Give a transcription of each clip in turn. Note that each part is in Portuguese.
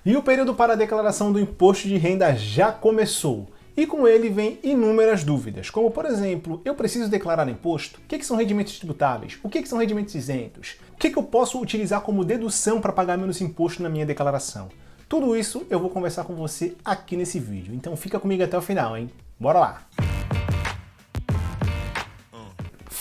E o período para a declaração do imposto de renda já começou. E com ele vem inúmeras dúvidas, como por exemplo, eu preciso declarar imposto? O que são rendimentos tributáveis? O que são rendimentos isentos? O que eu posso utilizar como dedução para pagar menos imposto na minha declaração? Tudo isso eu vou conversar com você aqui nesse vídeo, então fica comigo até o final, hein? Bora lá!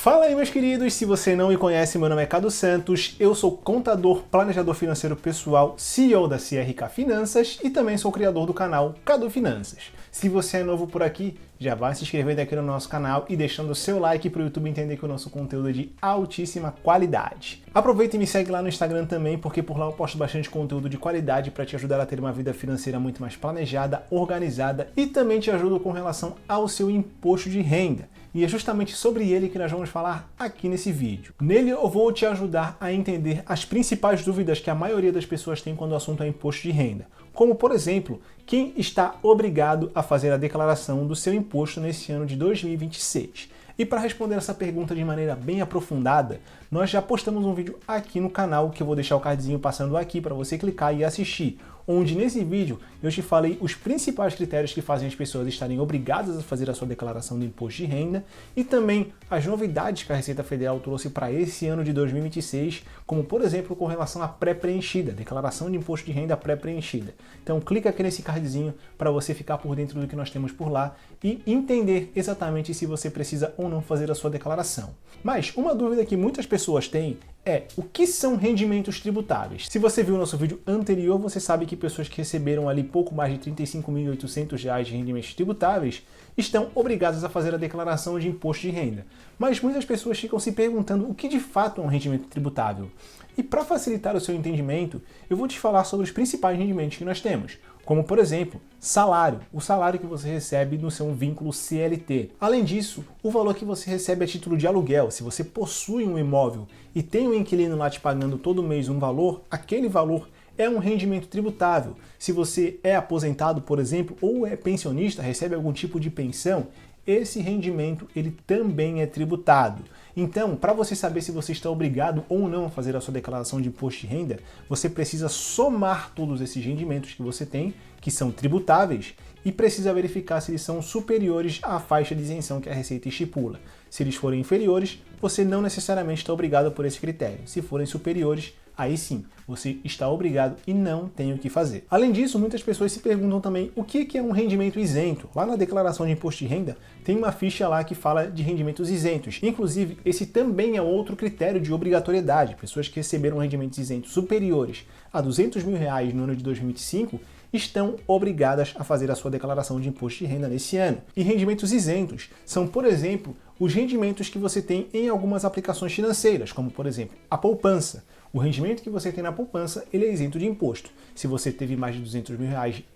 Fala aí, meus queridos! Se você não me conhece, meu nome é Cadu Santos, eu sou contador, planejador financeiro pessoal, CEO da CRK Finanças e também sou criador do canal Cadu Finanças. Se você é novo por aqui, já vai se inscrevendo aqui no nosso canal e deixando o seu like para o YouTube entender que o nosso conteúdo é de altíssima qualidade. Aproveita e me segue lá no Instagram também, porque por lá eu posto bastante conteúdo de qualidade para te ajudar a ter uma vida financeira muito mais planejada, organizada e também te ajudo com relação ao seu imposto de renda. E é justamente sobre ele que nós vamos falar aqui nesse vídeo. Nele eu vou te ajudar a entender as principais dúvidas que a maioria das pessoas tem quando o assunto é imposto de renda. Como, por exemplo, quem está obrigado a fazer a declaração do seu imposto nesse ano de 2026. E para responder essa pergunta de maneira bem aprofundada, nós já postamos um vídeo aqui no canal, que eu vou deixar o cardzinho passando aqui para você clicar e assistir, onde nesse vídeo eu te falei os principais critérios que fazem as pessoas estarem obrigadas a fazer a sua declaração do imposto de renda e também as novidades que a Receita Federal trouxe para esse ano de 2026, como por exemplo com relação à pré-preenchida, declaração de imposto de renda pré-preenchida. Então clica aqui nesse cardzinho para você ficar por dentro do que nós temos por lá e entender exatamente se você precisa ou não fazer a sua declaração. Mas uma dúvida que muitas pessoas têm é o que são rendimentos tributáveis. Se você viu o nosso vídeo anterior, você sabe que pessoas que receberam ali pouco mais de R$ 35.800 de rendimentos tributáveis estão obrigadas a fazer a declaração de imposto de renda. Mas muitas pessoas ficam se perguntando o que de fato é um rendimento tributável. E para facilitar o seu entendimento, eu vou te falar sobre os principais rendimentos que nós temos, como por exemplo, salário, o salário que você recebe no seu vínculo CLT. Além disso, o valor que você recebe a título de aluguel. Se você possui um imóvel e tem um inquilino lá te pagando todo mês um valor, aquele valor é um rendimento tributável. Se você é aposentado, por exemplo, ou é pensionista, recebe algum tipo de pensão, esse rendimento ele também é tributado. Então, para você saber se você está obrigado ou não a fazer a sua declaração de imposto de renda, você precisa somar todos esses rendimentos que você tem, que são tributáveis, e precisa verificar se eles são superiores à faixa de isenção que a Receita estipula. Se eles forem inferiores, você não necessariamente está obrigado por esse critério. Se forem superiores, aí sim, você está obrigado e não tem o que fazer. Além disso, muitas pessoas se perguntam também o que é um rendimento isento. Lá na declaração de imposto de renda, tem uma ficha lá que fala de rendimentos isentos. Inclusive, esse também é outro critério de obrigatoriedade. Pessoas que receberam rendimentos isentos superiores a R$ 200 mil no ano de 2025 estão obrigadas a fazer a sua declaração de imposto de renda nesse ano. E rendimentos isentos são, por exemplo, os rendimentos que você tem em algumas aplicações financeiras, como por exemplo, a poupança. O rendimento que você tem na poupança, ele é isento de imposto. Se você teve mais de R$ 200 mil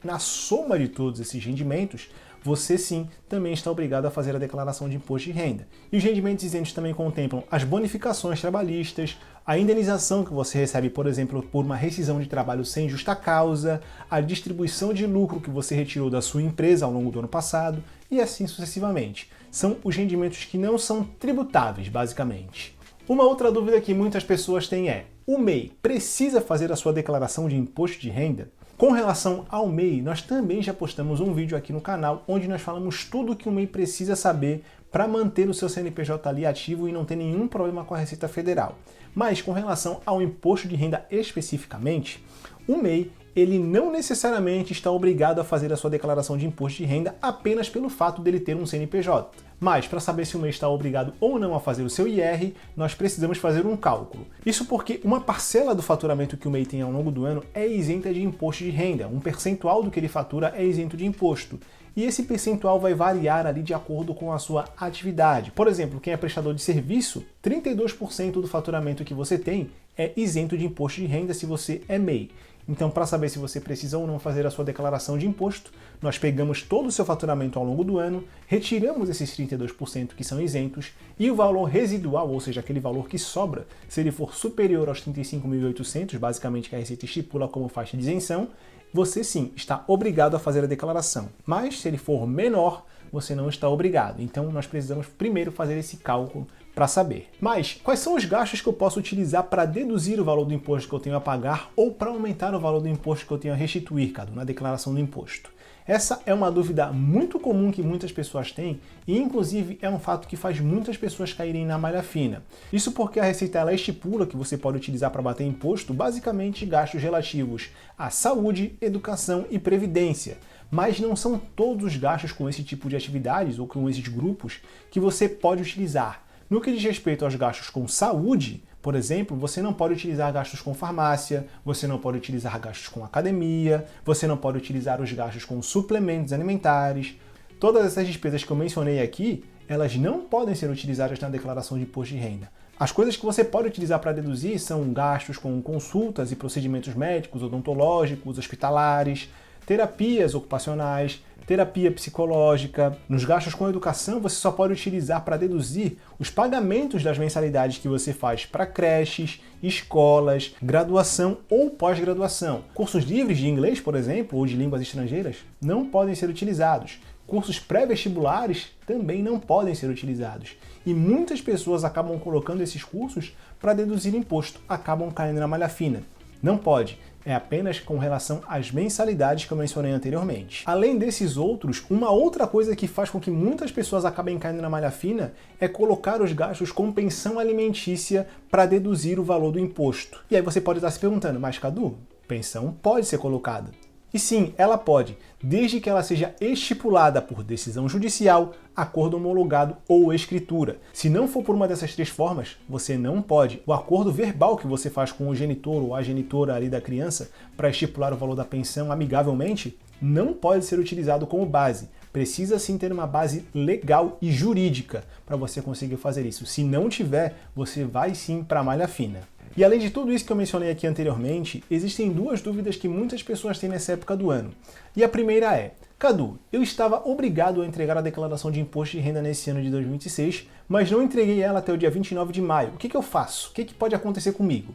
na soma de todos esses rendimentos, você sim também está obrigado a fazer a declaração de imposto de renda. E os rendimentos isentos também contemplam as bonificações trabalhistas, a indenização que você recebe, por exemplo, por uma rescisão de trabalho sem justa causa, a distribuição de lucro que você retirou da sua empresa ao longo do ano passado e assim sucessivamente. São os rendimentos que não são tributáveis, basicamente. Uma outra dúvida que muitas pessoas têm é: o MEI precisa fazer a sua declaração de imposto de renda? Com relação ao MEI, nós também já postamos um vídeo aqui no canal onde nós falamos tudo o que o MEI precisa saber para manter o seu CNPJ ali ativo e não ter nenhum problema com a Receita Federal. Mas com relação ao imposto de renda especificamente, o MEI ele não necessariamente está obrigado a fazer a sua declaração de imposto de renda apenas pelo fato dele ter um CNPJ. Mas, para saber se o MEI está obrigado ou não a fazer o seu IR, nós precisamos fazer um cálculo. Isso porque uma parcela do faturamento que o MEI tem ao longo do ano é isenta de imposto de renda. Um percentual do que ele fatura é isento de imposto. E esse percentual vai variar ali de acordo com a sua atividade. Por exemplo, quem é prestador de serviço, 32% do faturamento que você tem é isento de imposto de renda se você é MEI. Então, para saber se você precisa ou não fazer a sua declaração de imposto, nós pegamos todo o seu faturamento ao longo do ano, retiramos esses 32% que são isentos e o valor residual, ou seja, aquele valor que sobra, se ele for superior aos 35.800, basicamente que a Receita estipula como faixa de isenção, você sim está obrigado a fazer a declaração. Mas se ele for menor, você não está obrigado. Então, nós precisamos primeiro fazer esse cálculo para saber. Mas quais são os gastos que eu posso utilizar para deduzir o valor do imposto que eu tenho a pagar ou para aumentar o valor do imposto que eu tenho a restituir, Cadu, na declaração do imposto? Essa é uma dúvida muito comum que muitas pessoas têm e, inclusive, é um fato que faz muitas pessoas caírem na malha fina. Isso porque a Receita ela estipula que você pode utilizar para bater imposto basicamente gastos relativos à saúde, educação e previdência. Mas não são todos os gastos com esse tipo de atividades ou com esses grupos que você pode utilizar. No que diz respeito aos gastos com saúde, por exemplo, você não pode utilizar gastos com farmácia, você não pode utilizar gastos com academia, você não pode utilizar os gastos com suplementos alimentares. Todas essas despesas que eu mencionei aqui, elas não podem ser utilizadas na declaração de imposto de renda. As coisas que você pode utilizar para deduzir são gastos com consultas e procedimentos médicos, odontológicos, hospitalares, terapias ocupacionais, terapia psicológica. Nos gastos com educação, você só pode utilizar para deduzir os pagamentos das mensalidades que você faz para creches, escolas, graduação ou pós-graduação. Cursos livres de inglês, por exemplo, ou de línguas estrangeiras, não podem ser utilizados. Cursos pré-vestibulares também não podem ser utilizados. E muitas pessoas acabam colocando esses cursos para deduzir imposto, acabam caindo na malha fina. Não pode. É apenas com relação às mensalidades que eu mencionei anteriormente. Além desses outros, uma outra coisa que faz com que muitas pessoas acabem caindo na malha fina é colocar os gastos com pensão alimentícia para deduzir o valor do imposto. E aí você pode estar se perguntando, mas Cadu, pensão pode ser colocada? E sim, ela pode, desde que ela seja estipulada por decisão judicial, acordo homologado ou escritura. Se não for por uma dessas três formas, você não pode. O acordo verbal que você faz com o genitor ou a genitora ali da criança para estipular o valor da pensão amigavelmente não pode ser utilizado como base. Precisa sim ter uma base legal e jurídica para você conseguir fazer isso. Se não tiver, você vai sim para a malha fina. E além de tudo isso que eu mencionei aqui anteriormente, existem duas dúvidas que muitas pessoas têm nessa época do ano. E a primeira é, Cadu, eu estava obrigado a entregar a declaração de imposto de renda nesse ano de 2026, mas não entreguei ela até o dia 29 de maio. O que eu faço? O que pode acontecer comigo?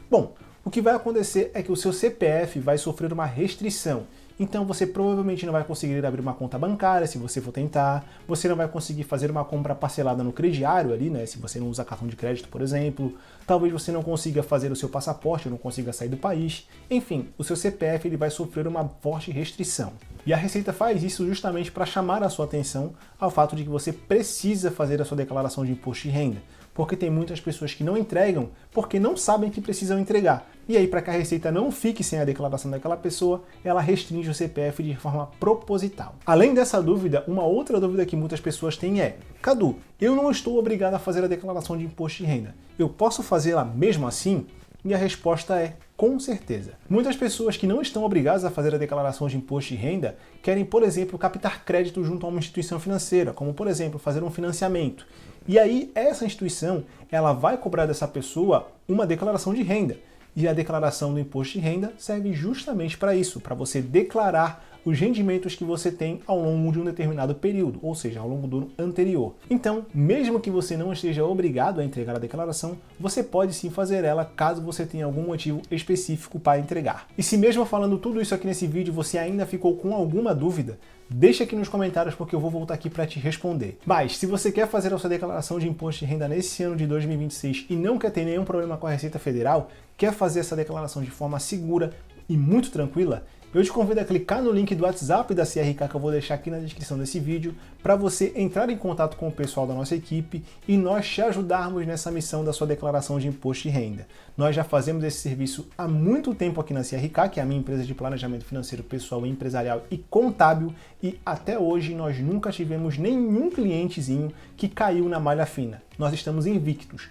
Bom, o que vai acontecer é que o seu CPF vai sofrer uma restrição. Então você provavelmente não vai conseguir abrir uma conta bancária se você for tentar, você não vai conseguir fazer uma compra parcelada no crediário ali, né, se você não usa cartão de crédito, por exemplo. Talvez você não consiga fazer o seu passaporte, não consiga sair do país. Enfim, o seu CPF ele vai sofrer uma forte restrição. E a Receita faz isso justamente para chamar a sua atenção ao fato de que você precisa fazer a sua declaração de imposto de renda. Porque tem muitas pessoas que não entregam porque não sabem que precisam entregar. E aí, para que a Receita não fique sem a declaração daquela pessoa, ela restringe o CPF de forma proposital. Além dessa dúvida, uma outra dúvida que muitas pessoas têm é: Cadu, eu não estou obrigado a fazer a declaração de imposto de renda. Eu posso fazê-la mesmo assim? E a resposta é: com certeza. Muitas pessoas que não estão obrigadas a fazer a declaração de imposto de renda querem, por exemplo, captar crédito junto a uma instituição financeira, como, por exemplo, fazer um financiamento. E aí, essa instituição, ela vai cobrar dessa pessoa uma declaração de renda. E a declaração do imposto de renda serve justamente para isso, para você declarar os rendimentos que você tem ao longo de um determinado período, ou seja, ao longo do ano anterior. Então, mesmo que você não esteja obrigado a entregar a declaração, você pode sim fazer ela caso você tenha algum motivo específico para entregar. E se mesmo falando tudo isso aqui nesse vídeo, você ainda ficou com alguma dúvida, deixa aqui nos comentários porque eu vou voltar aqui para te responder. Mas, se você quer fazer a sua declaração de imposto de renda nesse ano de 2026 e não quer ter nenhum problema com a Receita Federal, quer fazer essa declaração de forma segura e muito tranquila, eu te convido a clicar no link do WhatsApp da CRK que eu vou deixar aqui na descrição desse vídeo para você entrar em contato com o pessoal da nossa equipe e nós te ajudarmos nessa missão da sua declaração de imposto de renda. Nós já fazemos esse serviço há muito tempo aqui na CRK, que é a minha empresa de planejamento financeiro pessoal, empresarial e contábil, e até hoje nós nunca tivemos nenhum clientezinho que caiu na malha fina. Nós estamos invictos.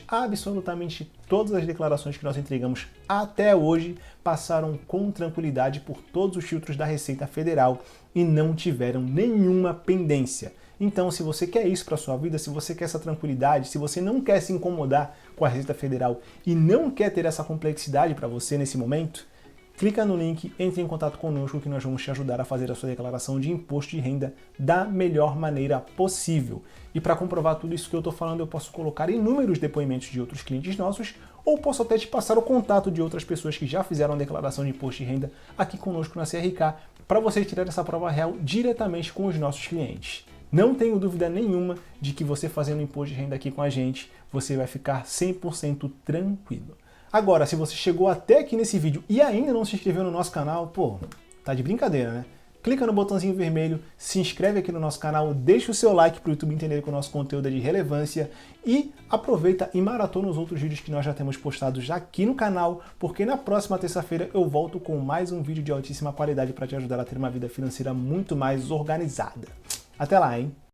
Absolutamente todas as declarações que nós entregamos até hoje passaram com tranquilidade por todos os filtros da Receita Federal e não tiveram nenhuma pendência. Então, se você quer isso para sua vida, se você quer essa tranquilidade, se você não quer se incomodar com a Receita Federal e não quer ter essa complexidade para você nesse momento, clica no link, entre em contato conosco que nós vamos te ajudar a fazer a sua declaração de imposto de renda da melhor maneira possível. E para comprovar tudo isso que eu estou falando, eu posso colocar inúmeros depoimentos de outros clientes nossos, ou posso até te passar o contato de outras pessoas que já fizeram a declaração de imposto de renda aqui conosco na CRK, para você tirar essa prova real diretamente com os nossos clientes. Não tenho dúvida nenhuma de que você fazendo imposto de renda aqui com a gente, você vai ficar 100% tranquilo. Agora, se você chegou até aqui nesse vídeo e ainda não se inscreveu no nosso canal, pô, tá de brincadeira, né? Clica no botãozinho vermelho, se inscreve aqui no nosso canal, deixa o seu like para o YouTube entender que o nosso conteúdo é de relevância e aproveita e maratona os outros vídeos que nós já temos postados aqui no canal, porque na próxima terça-feira eu volto com mais um vídeo de altíssima qualidade para te ajudar a ter uma vida financeira muito mais organizada. Até lá, hein?